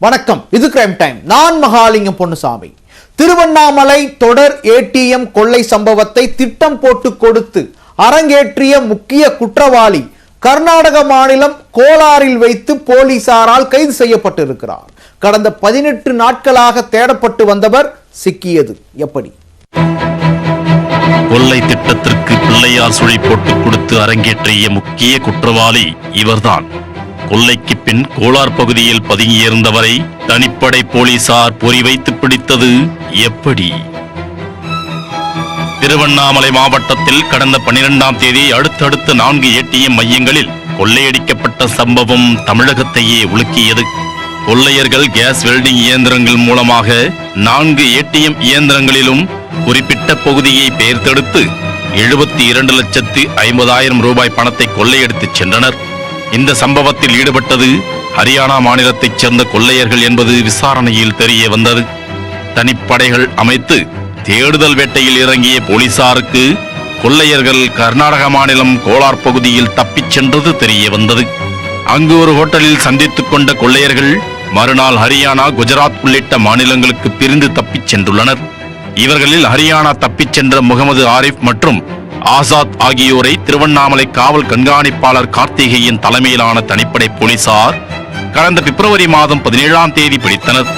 வணக்கம், இது crime time. நான் மகாலிங்கம் பொன்னுசாமி. திருவண்ணாமலை தொடர் ஏடிஎம் கொள்ளை சம்பவத்தை திட்டம் போட்டு கொடுத்து அரங்கேற்றிய முக்கிய குற்றவாளி கர்நாடக மாநிலம் கோலாரில் வைத்து போலீசாரால் கைது செய்யப்பட்டிருக்கிறார். கடந்த 18 நாட்களாக தேடப்பட்டு வந்தவர் சிக்கியது எப்படி? கொள்ளை திட்டத்திற்கு பிள்ளையார் சுழி போட்டு கொடுத்து அரங்கேற்றிய முக்கிய குற்றவாளி இவர்தான். கொள்ளைக்கு பின் கோலார் பகுதியில் பதுங்கியிருந்தவரை தனிப்படை போலீசார் பொறி வைத்து பிடித்தது எப்படி? திருவண்ணாமலை மாவட்டத்தில் கடந்த 12ஆம் தேதி அடுத்தடுத்த 4 ஏடிஎம் மையங்களில் கொள்ளையடிக்கப்பட்ட சம்பவம் தமிழகத்தையே உலுக்கியது. கொள்ளையர்கள் கேஸ் வெல்டிங் இயந்திரங்கள் மூலமாக 4 ஏடிஎம் இயந்திரங்களிலும் குறிப்பிட்ட பகுதியை பெயர்த்தெடுத்து 72,50,000 ரூபாய் பணத்தை கொள்ளையடித்துச் சென்றனர். இந்த சம்பவத்தில் ஈடுபட்டது ஹரியானா மாநிலத்தைச் சேர்ந்த கொள்ளையர்கள் என்பது விசாரணையில் தெரிய வந்தது. தனிப்படைகள் அமைத்து தேடுதல் வேட்டையில் இறங்கிய போலீசாருக்கு கொள்ளையர்கள் கர்நாடக மாநிலம் கோலார் பகுதியில் தப்பிச் சென்றது தெரிய வந்தது. அங்கு ஒரு ஹோட்டலில் சந்தித்துக் கொண்ட கொள்ளையர்கள் மறுநாள் ஹரியானா, குஜராத் உள்ளிட்ட மாநிலங்களுக்கு பிரிந்து தப்பிச் சென்றுள்ளனர். இவர்களில் ஹரியானா தப்பிச் சென்ற முகமது ஆரிஃப் மற்றும் ஆசாத் ஆகியோரை திருவண்ணாமலை காவல் கண்காணிப்பாளர் கார்த்திகேயன் தலைமையிலான தனிப்படை போலீசார் கடந்த பிப்ரவரி மாதம் 17ஆம் தேதி பிடித்தனர்.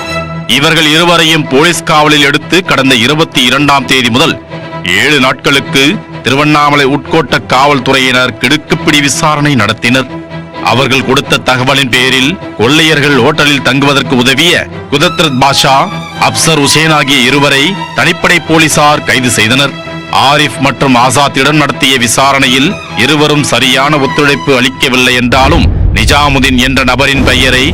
இவர்கள் இருவரையும் போலீஸ் காவலில் எடுத்து கடந்த 22ஆம் தேதி முதல் 7 நாட்களுக்கு திருவண்ணாமலை உட்கோட்ட காவல்துறையினர் கிடுக்குப்பிடி விசாரணை நடத்தினர். அவர்கள் கொடுத்த தகவலின் பேரில் கொள்ளையர்கள் ஹோட்டலில் தங்குவதற்கு உதவிய குதத்ரத் பாஷா, அப்சர் உசேன் ஆகிய இருவரை தனிப்படை போலீசார் கைது செய்தனர். ஆரிஃப் மற்றும் ஆசாத்திடம் நடத்திய விசாரணையில் இருவரும் சரியான ஒத்துழைப்பு அளிக்கவில்லை என்றாலும் நிஜாமுதீன் என்ற நபரின் பெயரை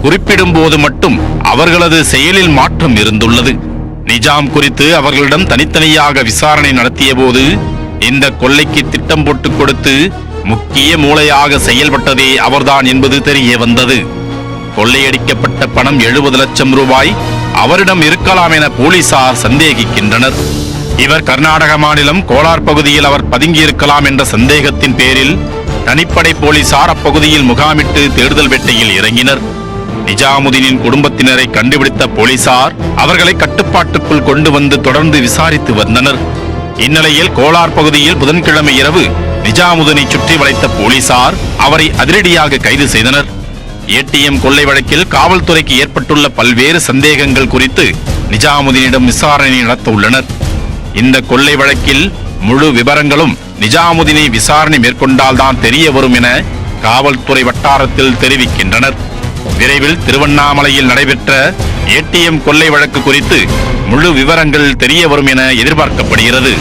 குறிப்பிடும் போது மட்டும் அவர்களது செயலில் மாற்றம் இருந்துள்ளது. நிஜாம் குறித்து அவர்களிடம் தனித்தனியாக விசாரணை நடத்திய போது இந்த கொள்ளைக்கு திட்டம் போட்டு கொடுத்து முக்கிய மூளையாக செயல்பட்டதே அவர்தான் என்பது தெரிய வந்தது. கொள்ளையடிக்கப்பட்ட பணம் 70 லட்சம் ரூபாய் அவரிடம் இருக்கலாம் என போலீசார் சந்தேகிக்கின்றனர். இவர் கர்நாடக மாநிலம் கோலார் பகுதியில் அவர் பதுங்கியிருக்கலாம் என்ற சந்தேகத்தின் பேரில் தனிப்படை போலீசார் அப்பகுதியில் முகாமிட்டு தேடுதல் வேட்டையில் இறங்கினர். நிஜாமுதீனின் குடும்பத்தினரை கண்டுபிடித்த போலீசார் அவர்களை கட்டுப்பாட்டுக்குள் கொண்டு வந்து தொடர்ந்து விசாரித்து வந்தனர். இந்நிலையில் கோலார் பகுதியில் புதன்கிழமை இரவு நிஜாமுதீனை சுற்றி வளைத்த போலீசார் அவரை அதிரடியாக கைது செய்தனர். ஏடிஎம் கொள்ளை வழக்கில் காவல்துறைக்கு ஏற்பட்டுள்ள பல்வேறு சந்தேகங்கள் குறித்து நிஜாமுதீனிடம் விசாரணை நடத்த உள்ளனர். இந்த கொள்ளை வழக்கில் முழு விவரங்களும் நிஜாமுதீனை விசாரணை மேற்கொண்டால்தான் தெரிய வரும் என காவல்துறை வட்டாரத்தில் தெரிவிக்கின்றனர். விரைவில் திருவண்ணாமலையில் நடைபெற்ற ஏடிஎம் கொள்ளை வழக்கு குறித்து முழு விவரங்கள் தெரிய வரும் என எதிர்பார்க்கப்படுகிறது.